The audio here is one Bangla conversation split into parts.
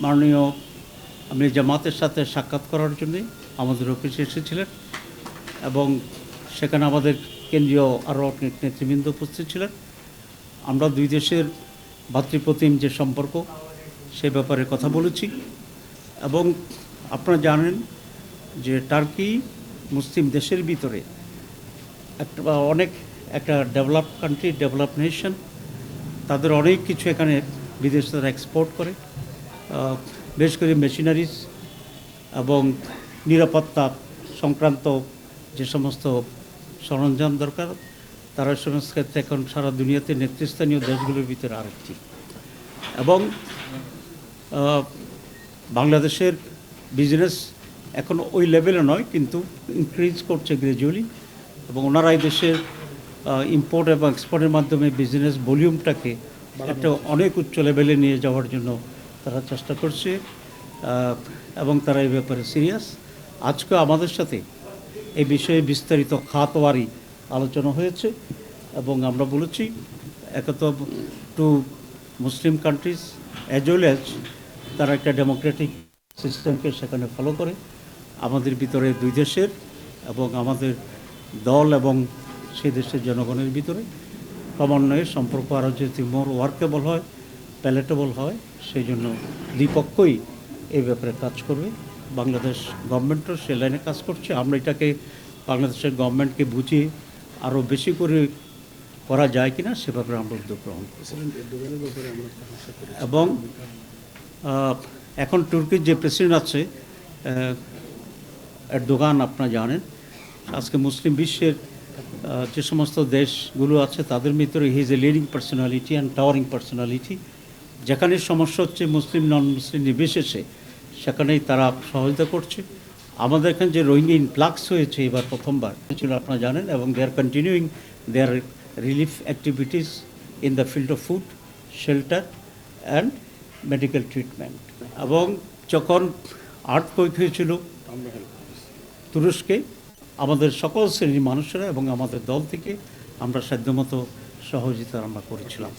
মাননীয় আমির জামাতের সাথে সাক্ষাৎ করার জন্যে আমাদের অফিসে এসেছিলেন এবং সেখানে আমাদের কেন্দ্রীয় আরও অনেক নেতৃবৃন্দ উপস্থিত ছিলেন। আমরা দুই দেশের ভাতৃপ্রতিম যে সম্পর্ক সে ব্যাপারে কথা বলেছি এবং আপনারা জানেন যে টার্কি মুসলিম দেশের ভিতরে একটা ডেভেলপ কান্ট্রি, ডেভেলপ নেশন। তাদের অনেক কিছু এখানে বিদেশে তারা এক্সপোর্ট করে, বেশ করে মেশিনারিজ এবং নিরাপত্তা সংক্রান্ত যে সমস্ত সরঞ্জাম দরকার, তারা সমস্ত ক্ষেত্রে এখন সারা দুনিয়াতে নেতৃস্থানীয় দেশগুলোর ভিতরে আরেকটি। এবং বাংলাদেশের বিজনেস এখন ওই লেভেলে নয়, কিন্তু ইনক্রিজ করছে গ্র্যাজুয়ালি, এবং ওনারা এই দেশের ইম্পোর্ট এবং এক্সপোর্টের মাধ্যমে বিজনেস ভলিউমটাকে একটা অনেক উচ্চ লেভেলে নিয়ে যাওয়ার জন্য তারা চেষ্টা করছে এবং তারা এই ব্যাপারে সিরিয়াস। আজকে আমাদের সাথে এই বিষয়ে বিস্তারিত খাতওয়ারি আলোচনা হয়েছে এবং আমরা বলেছি একত to Muslim countries as well as তারা একটা ডেমোক্রেটিক সিস্টেমকে সেখানে ফলো করে। আমাদের ভিতরে দুই দেশের এবং আমাদের দল এবং সেই দেশের জনগণের ভিতরে ক্রমান্বয়ে সম্পর্ক আরও যদি মোর ওয়ার্কেবল হয়, প্যালেটেবল হয়, সেই জন্য দুই পক্ষই এই ব্যাপারে কাজ করবে। বাংলাদেশ গভর্নমেন্টও সে লাইনে কাজ করছে। আমরা এটাকে বাংলাদেশের গভর্নমেন্টকে বুঝিয়ে আরও বেশি করে করা যায় কিনা সে ব্যাপারে আমরা উদ্যোগ গ্রহণ করছি। এবং এখন তুর্কির যে প্রেসিডেন্ট আছে এরদোগান, আপনারা জানেন আজকে মুসলিম বিশ্বের যে সমস্ত দেশগুলো আছে তাদের ভিতরে he is a leading personality and towering personality. যেখানে সমস্যা হচ্ছে মুসলিম নন মুসলিম নির্বিশেষে সেখানেই তারা সহযোগিতা করছে। আমাদের এখানে যে রোহিঙ্গা ইনফ্লাক্স হয়েছে এবার প্রথমবার ছিল আপনারা জানেন, এবং they are continuing their relief activities in the field of food, shelter and medical treatment. এবং যখন আর্থকুয়েক হয়েছিল তুরস্কে, আমাদের সকল শ্রেণীর মানুষেরা এবং আমাদের দল থেকে আমরা সাধ্যমতো সহযোগিতা আমরা করেছিলাম।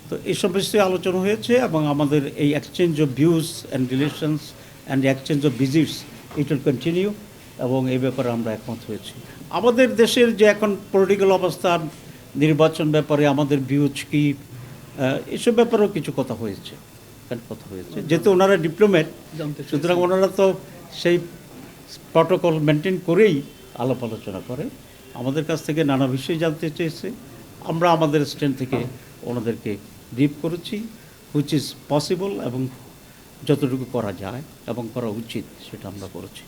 তো এইসব বিষয়ে আলোচনা হয়েছে এবং আমাদের এই exchange of views and relations and exchange of visits it will continue, এবং এই ব্যাপারে আমরা একমত হয়েছি। আমাদের দেশের যে এখন পলিটিক্যাল অবস্থা, নির্বাচন ব্যাপারে আমাদের ভিউজ কি, এসব ব্যাপারেও কিছু কথা হয়েছে। যেহেতু ওনারা ডিপ্লোম্যাট, সুতরাং ওনারা তো সেই প্রটোকল মেনটেন করেই আলাপ আলোচনা করে। আমাদের কাছ থেকে নানা বিষয় জানতে চেয়েছে, আমরা আমাদের স্ট্যান্ড থেকে ওনাদেরকে ব্রিফ করেছি, হুইচ ইজ পসিবল, এবং যতটুকু করা যায় এবং করা উচিত সেটা আমরা করেছি।